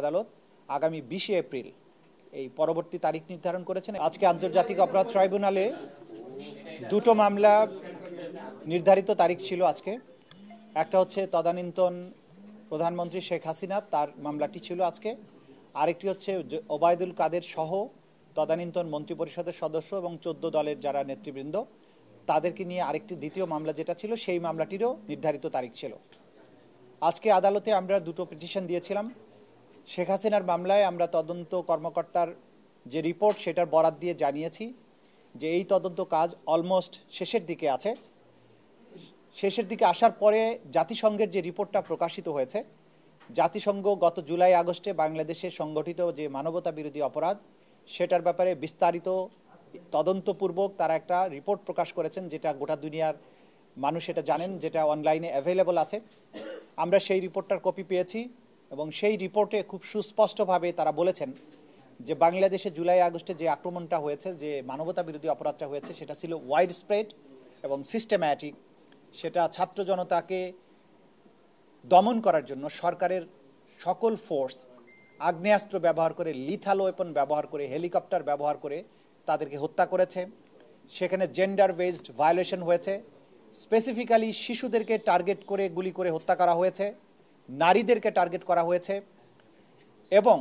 আদালত আগামী 20 এপ্রিল এই পরবর্তী তারিখ নির্ধারণ করেছেন। আজকে আন্তর্জাতিক অপরাধ ট্রাইব্যুনালে দুটো মামলা নির্ধারিত তারিখ ছিল আজকে। একটা হচ্ছে তদানীন্তন প্রধানমন্ত্রী শেখ হাসিনা, তার মামলাটি ছিল আজকে। আরেকটি হচ্ছে ওবায়দুল কাদের সহ তদানীন্তন মন্ত্রিপরিষদের সদস্য এবং 14 দলের যারা নেতৃবৃন্দ তাদেরকে নিয়ে আরেকটি দ্বিতীয় মামলা যেটা ছিল সেই মামলাটিরও নির্ধারিত তারিখ ছিল। আজকে আদালতে আমরা দুটো পিটিশন দিয়েছিলাম। শেখ হাসিনার মামলায় আমরা তদন্ত কর্মকর্তার যে রিপোর্ট সেটার বরাত দিয়ে জানিয়েছি যে এই তদন্ত কাজ অলমোস্ট শেষের দিকে আছে। শেষের দিকে আসার পরে জাতিসংঘের যে রিপোর্টটা প্রকাশিত হয়েছে, জাতিসংঘ গত জুলাই আগস্টে বাংলাদেশে সংগঠিত যে মানবতা বিরোধী অপরাধ সেটার ব্যাপারে বিস্তারিত তদন্তপূর্বক তারা একটা রিপোর্ট প্রকাশ করেছেন, যেটা গোটা দুনিয়ার মানুষ এটা জানেন, যেটা অনলাইনে অ্যাভেলেবল আছে। আমরা সেই রিপোর্টটার কপি পেয়েছি এবং সেই রিপোর্টে খুব সুস্পষ্টভাবে তারা বলেছেন যে বাংলাদেশে জুলাই আগস্টে যে আক্রমণটা হয়েছে, যে মানবতা বিরোধী অপরাধটা হয়েছে, সেটা ছিল ওয়াইড স্প্রেড এবং সিস্টেম্যাটিক। সেটা ছাত্র জনতাকে দমন করার জন্য সরকারের সকল ফোর্স আগ্নেয়াস্ত্র ব্যবহার করে, লিথাল ওয়েপন ব্যবহার করে, হেলিকপ্টার ব্যবহার করে তাদেরকে হত্যা করেছে। সেখানে জেন্ডার বেসড ভায়োলেশন হয়েছে, স্পেসিফিক্যালি শিশুদেরকে টার্গেট করে গুলি করে হত্যা করা হয়েছে, নারীদেরকে টার্গেট করা হয়েছে। এবং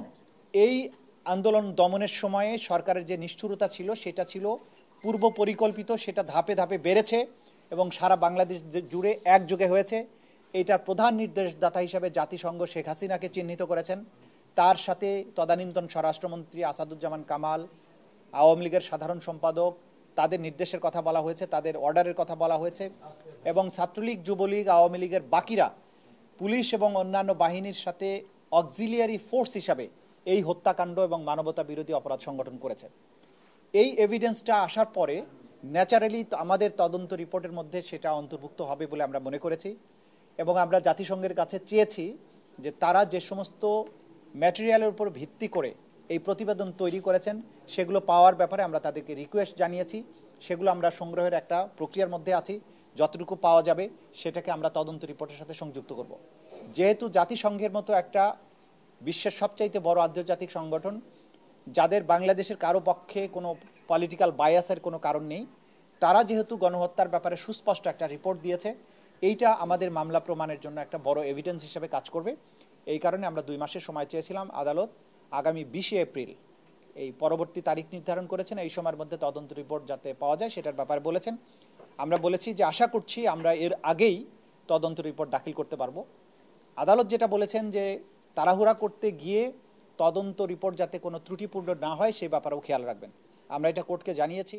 এই আন্দোলন দমনের সময়ে সরকারের যে নিষ্ঠুরতা ছিল সেটা ছিল পূর্ব পরিকল্পিত, সেটা ধাপে ধাপে বেড়েছে এবং সারা বাংলাদেশ জুড়ে একযোগে হয়েছে। এইটার প্রধান নির্দেশদাতা হিসাবে জাতিসংঘ শেখ হাসিনাকে চিহ্নিত করেছেন। তার সাথে তদানীন্তন স্বরাষ্ট্রমন্ত্রী আসাদুজ্জামান কামাল, আওয়ামী লীগের সাধারণ সম্পাদক, তাদের নির্দেশের কথা বলা হয়েছে, তাদের অর্ডারের কথা বলা হয়েছে। এবং ছাত্রলীগ, যুবলীগ, আওয়ামী লীগের বাকিরা পুলিশ এবং অন্যান্য বাহিনীর সাথে অক্সিলিয়ারি ফোর্স হিসাবে এই হত্যাকাণ্ড এবং মানবতা বিরোধী অপরাধ সংগঠন করেছে। এই এভিডেন্সটা আসার পরে ন্যাচারালি আমাদের তদন্ত রিপোর্টের মধ্যে সেটা অন্তর্ভুক্ত হবে বলে আমরা মনে করেছি এবং আমরা জাতিসংঘের কাছে চেয়েছি যে তারা যে সমস্ত ম্যাটেরিয়ালের উপর ভিত্তি করে এই প্রতিবেদন তৈরি করেছেন সেগুলো পাওয়ার ব্যাপারে আমরা তাদেরকে রিকোয়েস্ট জানিয়েছি। সেগুলো আমরা সংগ্রহের একটা প্রক্রিয়ার মধ্যে আছি। যতটুকু পাওয়া যাবে সেটাকে আমরা তদন্ত রিপোর্টের সাথে সংযুক্ত করব। যেহেতু জাতিসংঘের মতো একটা বিশ্বের সবচাইতে বড় আন্তর্জাতিক সংগঠন, যাদের বাংলাদেশের কারো পক্ষে কোনো পলিটিক্যাল বায়াসের কোনো কারণ নেই, তারা যেহেতু গণহত্যার ব্যাপারে সুস্পষ্ট একটা রিপোর্ট দিয়েছে, এইটা আমাদের মামলা প্রমাণের জন্য একটা বড় এভিডেন্স হিসেবে কাজ করবে। এই কারণে আমরা 2 মাসের সময় চেয়েছিলাম। আদালত আগামী 20 এপ্রিল এই পরবর্তী তারিখ নির্ধারণ করেছেন। এই সময়ের মধ্যে তদন্ত রিপোর্ট যাতে পাওয়া যায় সেটার ব্যাপারে বলেছেন। আমরা বলেছি যে আশা করছি আমরা এর আগেই তদন্ত রিপোর্ট দাখিল করতে পারবো। আদালত যেটা বলেছেন যে তাড়াহুড়া করতে গিয়ে তদন্ত রিপোর্ট যাতে কোনো ত্রুটিপূর্ণ না হয় সেই ব্যাপারেও খেয়াল রাখবেন। আমরা এটা কোর্টকে জানিয়েছি।